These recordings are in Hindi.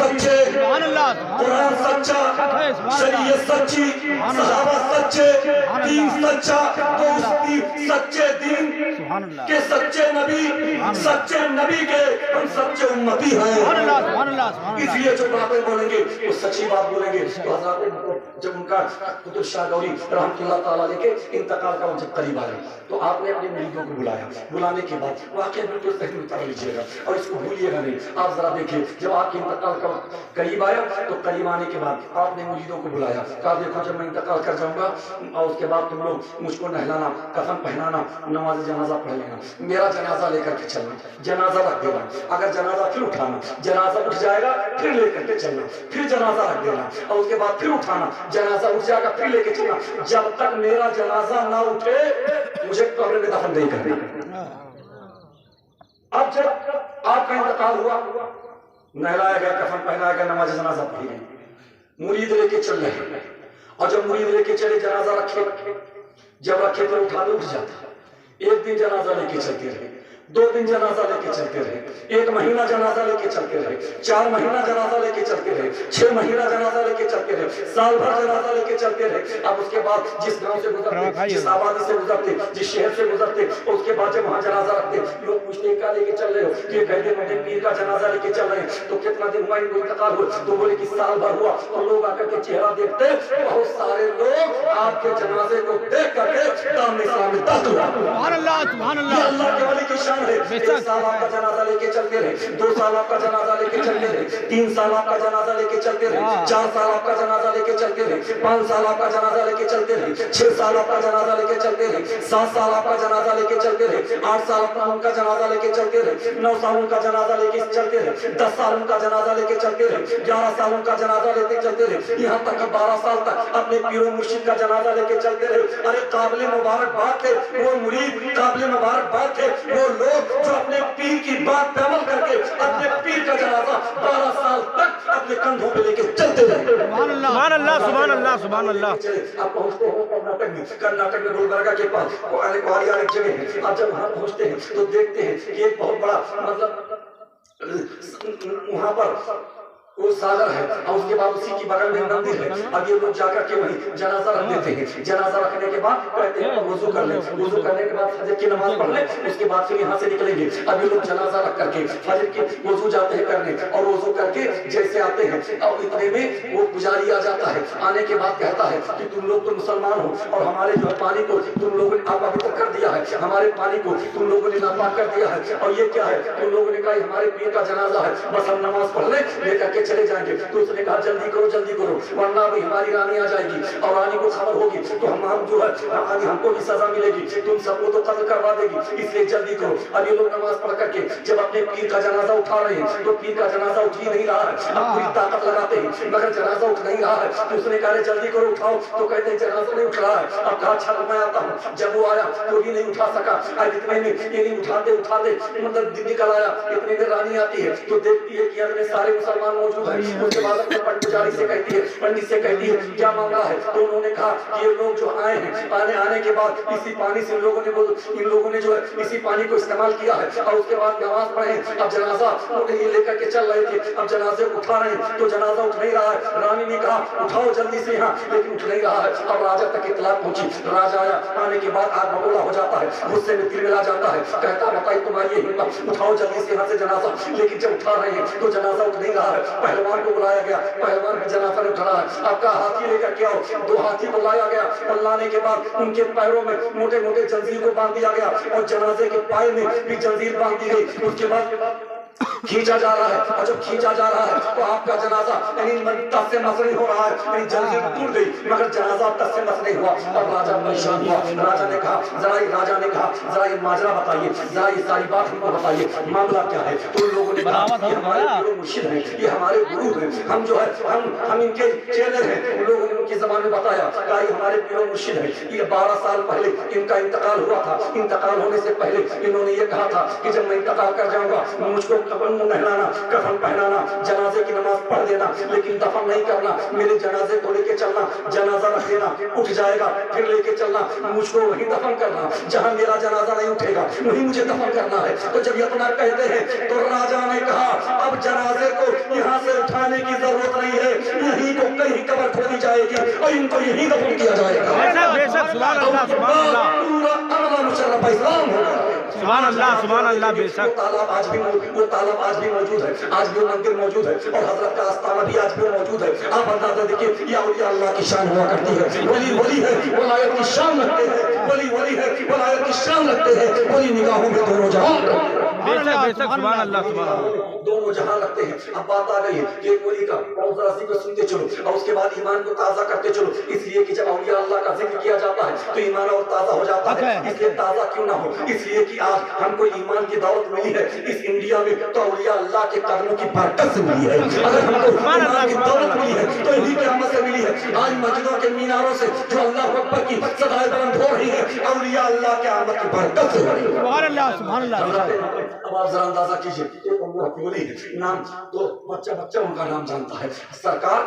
सच्चे, कुरान सच्चा, शरीयत सच्ची, सहाबा सच्चे, दीन सच्चा, तो उस सच्चे दीन के सच्चे नबी के हम सच्चे उम्मती हैं। इसलिए जो बातें बोलेंगे वो सच्ची बात बोलेंगे। तो हज़रत जब उनका कुतुब शाह गौरी रहमतुल्लाह ताला के इंतकाल का वक्त करीब आया तो आपने अपने मुरीदों को बुलाया। बुलाने के बाद वाकई बिल्कुल सही उतार लीजिएगा और इसको भूलिएगा नहीं। आप जरा देखिए, जब आपके इंतकाल का करीब आया तो करीब आने के बाद आपने मुरीदों को बुलाया, कहा देखो जब मैं इंतकाल कर जाऊंगा और उसके बाद तुम लोग मुझको नहलाना, कफन पहनाना, नमाज जनाजा पढ़ लेना, मेरा जनाजा लेकर के चलना, जनाजा रख देना, अगर जनाजा फिर उठाना, जनाजा उठ जाएगा फिर लेकर के चलना, फिर जनाजा रख देना और उसके बाद फिर उठाना, जनाजा उठ जाएगा फिर लेके चलना। जब तक मेरा जनाजा ना उठे मुझे कब्र में दफन नहीं करना। अब जब आपका इंतकाल हुआ, नहलाया गया, कफन पहनाया गया, नमाज जनाजा पढ़ी गई, मुरीद लेके चल रहे और जब मुरीद लेके चले जनाजा रखे, जब रखे तो उठा दो, उठ जाता। एक दिन जनाजा लेके चलते रहे, 2 दिन जनाजा लेके चलते रहे, 1 महीना जनाजा लेके चलते रहे, 4 महीना जनाजा लेके चलते रहे, 6 महीना जनाजा लेके चलते रहे, साल भर जनाजा लेके चलते रहे। अब उसके बाद जिस गांव से गुजरते, जिस आबादी से गुजरते, जिस शहर से गुजरते, उसके बाद जब वहां जनाजा रखते, लोग पूछते क्या लेके चल रहे हो, ये कहते मुझे पीर का जनाजा लेके चल रहे हैं। तो कितना दिन हुआ इनको इंतकाल हुआ, तो बोले कि साल भर हुआ। तो लोग आकर के चेहरा देखते, बहुत सारे लोग आपके जनाजे को देख करके दामने सामने दाखिल हुआ। सुभान अल्लाह, सुभान अल्लाह, अल्लाह के वली की शान। 1 साल आपका जनाजा लेके चलते रहे, 2 साल आपका जनाजा लेके चलते रहे, 3 साल आपका जनाजा लेके चलते रहे, 4 साल आपका जनाजा लेके चलते रहे, 5 साल आपका जनाजा लेके चलते रहे, 6 साल आपका जनाजा लेके चलते रहे, 7 साल आपका जनाजा लेके चलते रहे, 8 साल अपना उनका जनाजा लेके चलते रहे, 9 साल उनका जनाजा लेके चलते रहे, 10 साल उनका जनाजा लेके चलते रहे, 11 साल उनका जनाजा लेके चलते रहे, यहाँ तक 12 साल तक अपने पीरो मुर्शिद का जनाजा लेके चलते रहे। अरे काबिल मुबारकबाद थे वो मुरीद, काबिल मुबारकबाद थे वो लोग जो अपने पीर की बात पे अमल करके अपने पीर का जनाजा 12 साल तक अपने कंधों पे लेके चलते रहे। सुभान अल्लाह, सुभान अल्लाह, सुभान अल्लाह, सुभान अल्लाह। आप पहुंचते हो कर्नाटक में गुलबर्गा के पास ग्वालियर एक जगह है। आप जब वहां पहुंचते हैं तो देखते हैं कि एक बहुत बड़ा मतलब वहां पर वो सागर है और उसके बाद उसी की बगल में मंदिर है। अब ये लोग जाकर के वहीं जनाजा रख देते हैं। जनाजा रखने के बाद कहते हैं वुजू कर ले, वुजू करने के बाद फजर की नमाज पढ़ ले, उसके बाद फिर यहाँ से निकलेंगे। अब ये लोग जनाजा रख करके फजर के वुजू जाते हैं करने और वुजू करके जैसे आते हैं और इतने में वो पुजारी आ जाता है। आने के बाद कहता है कि तुम लोग तो मुसलमान हो और हमारे जो पानी को तुम लोगों ने अपवित्र कर दिया है, हमारे पानी को तुम लोगों ने नापाक कर दिया है और ये क्या है, तुम लोगों ने कहा हमारे पीर का जनाजा है, बस हम नमाज पढ़ ले लेकर के चले जाएंगे। तो उसने कहा जल्दी करो वरना अभी हमारी रानी आ जाएगी और रानी को खबर होगी तो हम जो है हमको भी सजा मिलेगी, तुम सबको तो कत्ल करवा देगी, इसलिए जल्दी करो। अब ये लोग नमाज पढ़ करके जब अपने पीर का जनाजा उठा रहे हैं तो पीर का जनाजा उठ ही नहीं रहा है। अब पूरी ताकत लगाते हैं मगर जनाजा उठ नहीं रहा है। तो उसने कहा जल्दी करो उठाओ, तो कहते हैं जनाजा नहीं उठ रहा है। अब कहा अच्छा मैं आता हूँ। जब वो आया तो भी नहीं उठा सका। अब इतने में ये नहीं उठाते मतलब दिन निकल आया, इतने में रानी आती है तो देखती है कि अंदर सारे मुसलमान मौजूद है। उसके बाद पुजारी से कहती है, पंडित से कहती है क्या मामला है। तो उन्होंने कहा कि ये लोग जो आए हैं आने के बाद इसी पानी से इन लोगों ने जो है इसी पानी को इस्तेमाल किया है और उसके बाद नमाज पढ़े। अब जनाजा ये लेकर के चल रहे थे, अब जनाजे उठा रहे हैं तो जनाजा उठ नहीं रहा है। रानी ने कहा उठाओ जल्दी से यहाँ, लेकिन उठ नहीं रहा है। अब राजा तक इत्तला पहुंची। राजा आया, आने के बाद आग बबूला हो जाता है, गुस्से में तिल मिला जाता है, कहता बताइए तुम्हारी हिम्मत, उठाओ जल्दी से यहाँ से जनाजा। लेकिन जब उठा रहे हैं तो जनाजा उठ नहीं रहा है। पहलवान को बुलाया गया, पहलवान का जनाजा नहीं उठा है। आपका हाथी लेकर के आओ। 2 हाथी को लाया गया और लाने के बाद उनके पैरों में मोटे मोटे जंजीर को बांध दिया गया और जनाजे के पाए में भी जंजीर बांध दी गई। उसके बाद खींचा जा रहा है और जब खींचा जा रहा है तो आपका जनाजा तस से मस नहीं हो रहा है, जंजीर टूट गई मगर जनाजा तस से मस नहीं हुआ। अब राजा परेशान हुआ। राजा ने कहा जरा ये माजरा बताइए, जरा ये सारी बात हमको बताइए, मामला क्या है। तो उन लोगों ने कहा कि हमारे गुरु मुर्शिद हैं, ये हमारे गुरु हैं, हम जो है हम इनके चेले हैं। उन लोगों ने उनकी ज़बान में बताया कि ये हमारे पीर मुर्शिद हैं। ये 12 साल पहले इनका इंतकाल हुआ था। इंतकाल होने से पहले इन्होंने ये कहा था कि जब मैं इंतकाल कर जाऊंगा मुझको कफन नहलाना, कफन पहनाना, जनाजे की नमाज पढ़ देना, लेकिन दफन नहीं करना। मेरे जनाजे को लेके चलना, जनाजा रख देना, उठ जाएगा फिर लेके चलना, मुझको वहीं दफन करना। जहां मेरा जनाजा नहीं उठेगा वहीं मुझे दफन करना है। तो जब इतना कहते हैं तो राजा ने कहा अब जनाजे को यहाँ से उठा दफनाने की जरूरत नहीं है, यहीं को कहीं कब्र खोदी जाएगी और इनको यहीं दफन किया जाएगा। बेशक सुभान अल्लाह, सुभान अल्लाह, पूरा अमला मुशर्रफ इस्लाम होगा। सुभान अल्लाह, सुभान अल्लाह। बेशक वो तालाब आज भी मौजूद है, आज भी मंदिर मौजूद है और हजरत का आस्थाना भी आज भी मौजूद है। आप अंदाजा देखिए, ये औलिया अल्लाह की शान हुआ करती है। वली वली है, वलायत की शान रखते हैं, वली वली है, वलायत की शान रखते हैं, वली निगाहों में दोनों जहां बेशक सुभान अल्लाह, सुभान अल्लाह। दोनों जहां रखते हैं। अब बात आ गई है कि वली का मौजूद को सुनते चलो और उसके बाद ईमान को ताजा करते चलो, इसलिए कि जब औलिया अल्लाह का जिक्र किया जाता है तो ईमान और ताजा हो जाता है। इसलिए ताजा क्यों ना हो, इसलिए कि आज हमको ईमान की दावत मिली है इस इंडिया में तो औलिया अल्लाह के कदमों की बरकत से मिली है। अगर हमको ईमान की दौलत मिली है तो इन्हीं की रहमत से मिली है। आज मस्जिदों के मीनारों से जो अल्लाह अकबर की सदाएं बुलंद हो रही है, औलिया अल्लाह के आमद की बरकत से हो रही है। सुभान अल्लाह, सुभान अल्लाह। अब आप जरा अंदाजा कीजिए, नाम तो बच्चा उनका नाम जानता है। सरकार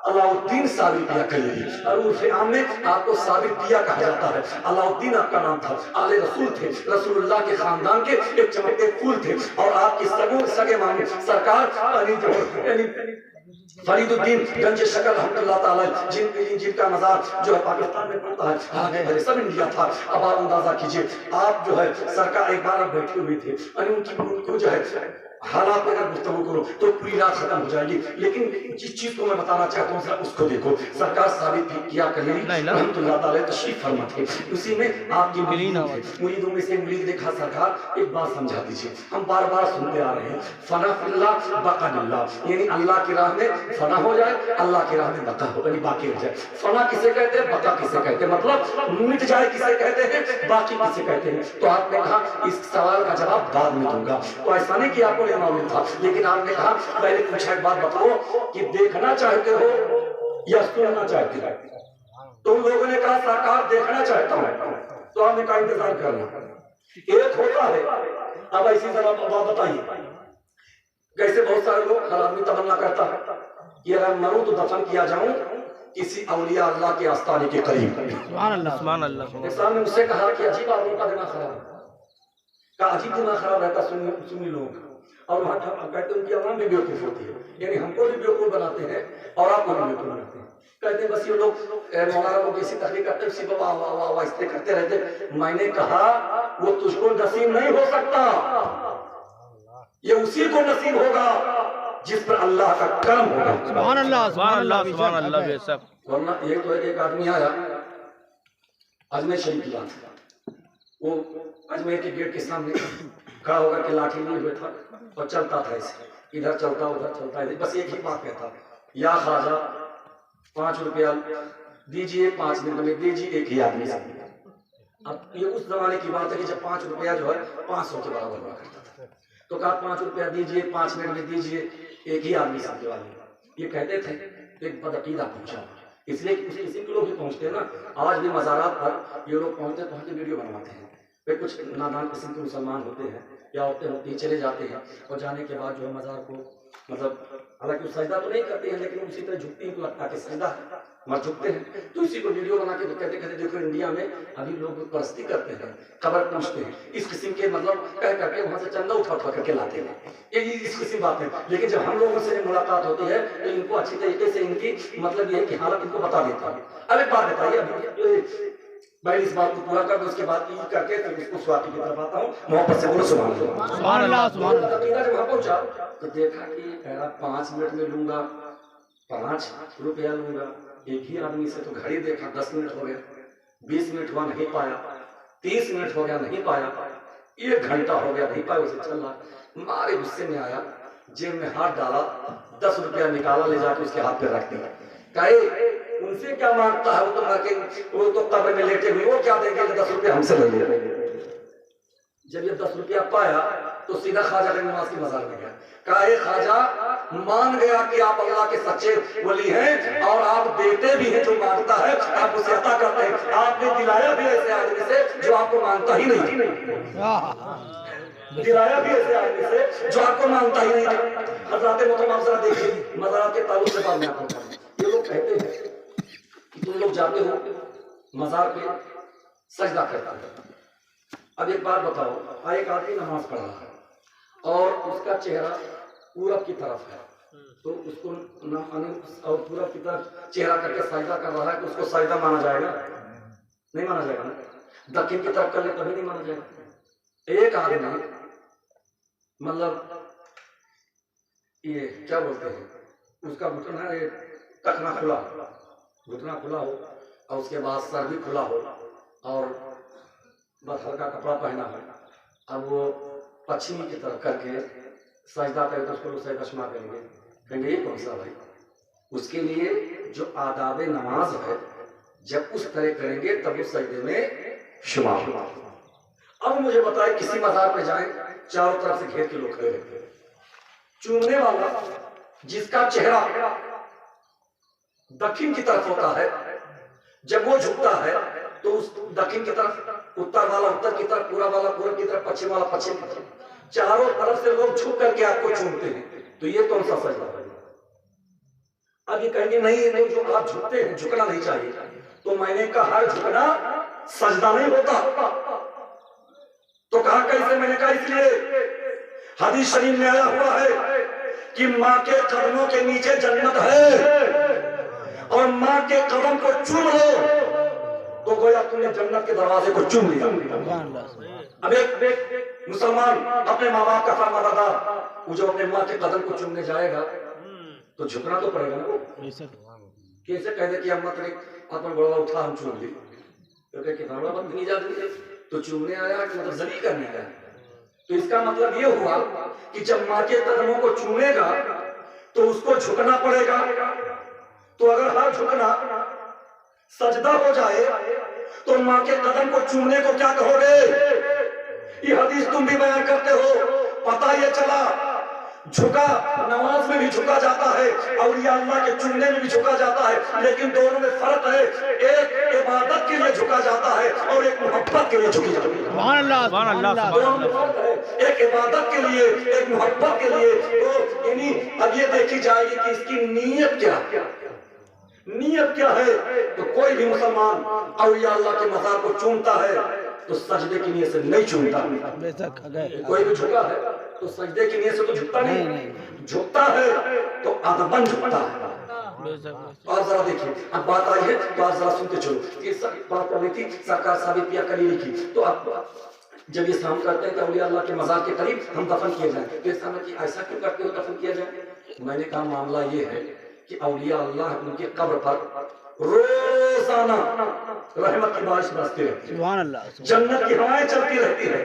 अलाउद्दीन साबिर पिया कहेगी और उर्फ आम में आपको साबिर पिया कहा जाता है। अलाउद्दीन आपका नाम था, आले रसूल थे, रसूलुल्लाह के खानदान के एक चमकते फूल थे और आपकी सगे मामे सरकार फरीदुद्दीन गंज शकल रहमतुल्लाह ताला जिनका मज़ार जो है पाकिस्तान में पड़ता है, आगे भले सब इंडिया था। अब आप अंदाजा कीजिए, आप जो है सरकार एक बार बैठे हुए थे और उनको जो है हालात में अगर गुफ्तगू करो तो पूरी रात खत्म हो जाएगी, लेकिन जिस चीज को मैं बताना चाहता हूँ उसको देखो। सरकार साबित किया रहमतुल्लाह ताला तशरीफ फरमा थे, उसी में आपकी मुरीदों में से मुरीद देखा सरकार एक बात समझा दीजिए, हम बार बार सुनते आ रहे हैं फना फिल्लाह बका बिल्लाह, यानी अल्लाह की राह में फना हो जाए, अल्लाह की राह में बका हो यानी बाकी रह जाए। फना किसे कहते हैं, बका किसे कहते हैं, मतलब मिट जाए किसे कहते हैं, बाकी किसे कहते हैं। तो आपने कहा इस सवाल का जवाब बाद में दूंगा, तो ऐसा नहीं कि आपको मालूम था, लेकिन आपने कहा पहले पूछा एक बात बताओ कि देखना चाहते हो या सुनना चाहते हो। तुम लोगों ने कहा सरकार देखना चाहता हूं, तो आपने कहा इंतजार करना। एक होता है, अब ऐसी तरह बात बताइए, कैसे बहुत सारे लोग हर आदमी तमन्ना करता है कि अगर मरूं तो दफन किया जाऊं किसी औलिया अल्लाह के आस्थाने के करीब। सुभान अल्लाह, सुभान अल्लाह। इंसान ने मुझसे कहा कि अजीब आदमी का दिमाग खराब है, का अजीब दिमाग खराब रहता सुन्नी लोग, और वहाँ कहते हैं उनकी आवाम भी बेवकूफ होती है, यानी हमको भी बेवकूफ बनाते हैं और आपको भी बेवकूफ बनाते हैं। कहते हैं बस ये लोग मौलाना को कैसी तकलीफ करते उसी पर वाह वाह वाह इसलिए करते रहते। मैंने कहा वो तुझको नसीब नहीं हो सकता, ये उसी को नसीब होगा जिस पर अल्लाह का करम होगा। सुभान अल्लाह, सुभान अल्लाह, सुभान अल्लाह। बेशक वरना एक आदमी आया अजमेर शरीफ की बात, वो अजमेर के गेट के सामने खड़ा होकर के लाठी लिए हुए था और चलता था ऐसे, इधर चलता उधर चलता है, बस एक ही बात कहता, या ख्वाजा 5 रुपया दीजिए, 5 मिनट में दीजिए एक ही आदमी से। अब ये उस जमाने की बात है कि जब 5 रुपया जो है 500 के बराबर हुआ करता था, तो कहा 5 रुपया दीजिए, 5 मिनट में दीजिए एक ही आदमी से वाले ये कहते थे। तो एक बदअकीदा पूछा, इसलिए कि किसी के लोग भी पहुंचते हैं ना, आज भी मज़ारात पर ये लोग पहुंचते तो हम वीडियो बनवाते हैं। वे कुछ नादान किस्म के मुसलमान होते हैं या होते होते चले जाते हैं और जाने के बाद जो है मज़ार को मतलब हालांकि सजदा तो नहीं करते हैं, लेकिन उसी तरह झुकती है तो लगता है सजदा है, मत झुकते हैं। तो इसी को वीडियो बना के तो कहते कहते देखो इंडिया में अभी लोग परस्ती करते हैं, कब्र पूछते हैं, इस किस्म के मतलब कह करके वहाँ से चंदा उठा करके लाते हैं, ये इस किस्म बात है। लेकिन जब हम लोगों से मुलाकात होती है तो इनको अच्छी तरीके से इनकी मतलब ये है कि हालत इनको बता देता है। अब एक बात बताइए भाई, इस बात को पूरा कर दो, उसके बाद ईद करके फिर उसको स्वाति की तरफ आता हूँ, मोहब्बत से बोलो सुभान अल्लाह, सुभान अल्लाह, सुभान अल्लाह। जब वहाँ पहुँचा तो देखा कि 5 मिनट में लूंगा, 5 रुपया लूंगा एक ही आदमी से, तो घड़ी देखा 10 मिनट हो गया, 20 मिनट हुआ नहीं पाया, 30 मिनट हो गया नहीं पाया, 1 घंटा हो गया नहीं पाया, उसे चल रहा, मारे गुस्से में आया, जेब में हाथ डाला, 10 रुपया निकाला, ले जाके उसके हाथ पे रख दिया, कहे उनसे क्या मांगता है, वो तो कब्र में लेटे हुए, वो क्या देंगे, 10 रुपया हमसे ले लिया। जब ये 10 रुपया पाया तो सीधा ख्वाजा के नमाज की मज़ार में गया, कहा ख्वाजा मान गया कि आप अल्लाह के सच्चे वली हैं और आप देते भी हैं, जो मांगता है आप उसे अता करते हैं, आपने दिलाया भी ऐसे आदमी से जो आपको मांगता ही नहीं, दिलाया भी ऐसे आदमी से जो आपको मांगता ही नहीं। हज़रात मोहतरम आप जरा देखिए मज़ार के ताल्लुक से बात में आपको ये लोग कहते हैं कि तुम लोग जाते हो मज़ार पे सजदा करते हो। अब एक बात बताओ, एक आदमी नमाज पढ़ रहा है और उसका चेहरा पूरब की तरफ है तो उसको और पूरा पिता चेहरा करके सजदा कर रहा है तो उसको सजदा माना जाएगा? नहीं माना जाएगा ना। दक्षिण की तरफ कर ले तभी नहीं माना जाएगा। एक आदमी मतलब ये क्या बोलते हैं, उसका घुटना है टखना खुला, घुटना खुला हो और उसके बाद सर भी खुला हो और बस हल्का कपड़ा पहना हो, अब वो पश्चिमी की तरफ करके सजदा करे तो उसको लोग सजदा शुमार करेंगे, कहेंगे ये कौन सा भाई? उसके लिए जो आदाब नमाज है जब उस तरह करेंगे तब उस सजदे में शुमार होगा। अब मुझे बताए किसी मज़ार पे जाए, चारों तरफ से घेर के लोग खड़े रहते हैं, चूमने वाला जिसका चेहरा दक्षिण की तरफ होता है, जब वो झुकता है तो उस दक्षिण की तरफ, उत्तर वाला उत्तर की तरफ, पूर्व वाला पूर्व की तरफ, पश्चिम वाला पश्चिम की तरफ, चारों तरफ से लोग झुक करके आपको चूमते हैं, तो ये कौन सा सजदा है? अब ये कहेंगे नहीं नहीं, जो आप झुकते हैं झुकना नहीं चाहिए, तो मैंने कहा हर झुकना सजदा नहीं होता। तो कहा कैसे? मैंने कहा इसलिए हदीस शरीफ में आया हुआ है कि माँ के कदमों के नीचे जन्नत है और माँ के कदम को चूम लो तो गोया तुमने जन्नत के दरवाजे को चूम लिया। अब एक मुसलमान अपने माँ बाप का फरमाबरदार, वो जो अपने माँ के कदम को चूमने जाएगा तो झुकना तो पड़ेगा ना। वो कैसे कह दे कि अम्मा तेरे अपना बड़ा उठा हम चूम ली, तो कितना बड़ा बदतमीज आदमी है, तो चूमने आया कि मतलब जली करने आया। तो इसका मतलब ये हुआ कि जब माँ के कदमों को चूमेगा तो उसको झुकना पड़ेगा। तो अगर हर झुकना सजदा हो जाए तो माँ के कदम को चूमने को क्या कहोगे? ये हदीस तुम भी बयान करते हो, पता ये चला झुका नमाज में भी झुका जाता है और ये अल्लाह के चूमने में भी झुका जाता है, लेकिन दोनों में फर्क है। एक इबादत के लिए झुका जाता है और एक मोहब्बत के लिए झुकी जाती है। सुभान अल्लाह, सुभान अल्लाह, दोनों में फर्क है, एक इबादत के लिए एक मोहब्बत के लिए। तो यानी अब ये देखी जाएगी कि इसकी नीयत क्या है। तो कोई भी मुसलमान औलिया अल्लाह के मज़ार को चूमता है तो सजदे की नीयत से नहीं चूमता। कोई भी झुका है तो सजदे की नीयत से तो झुकता नहीं, झुकता है तो अदबन झुकता है। और जरा देखिए, अब बात आई है तो आप जरा सुनते चलो। ये बात कर रही थी सरकार साबित पिया कलीली की, तो अब जब ये शाम करते हैं कि औलिया अल्लाह के मज़ार के करीब हम दफन किए जाएं, तो इस समय की ऐसा क्यों करते हो दफन किया जाए? मैंने कहा मामला ये है कि औलिया अल्लाह उनके कब्र पर रोजाना रहमत की बारिश बरसती रहती है, सुभान अल्लाह, जन्नत की हवाएं चलती रहती है।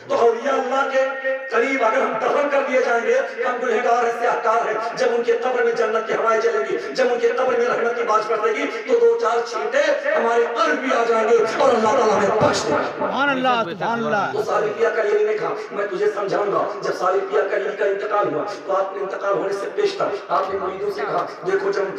तो औलिया अल्लाह के करीब अगर हम दफन कर दिए जाएंगे, हम गुनहगार है, सियाहकार है, जब उनके कब्र में जन्नत की हवाएं चलेंगी, जब उनके कब्र में रहमत की बारिश बरसेगी तो दो चार छींटे हमारे कब्र भी आ जाएंगे और अल्लाह ताला हमें बख्श देगा। सुभान अल्लाह, सुभान अल्लाह। तो सालिह पिया कलीली ने कहा मैं तुझे समझाऊंगा। जब सालिह पिया कलीली का इंतकाल हुआ तो आपने इंतकाल होने से पेश था आपने मुरीदों से कहा देखो जब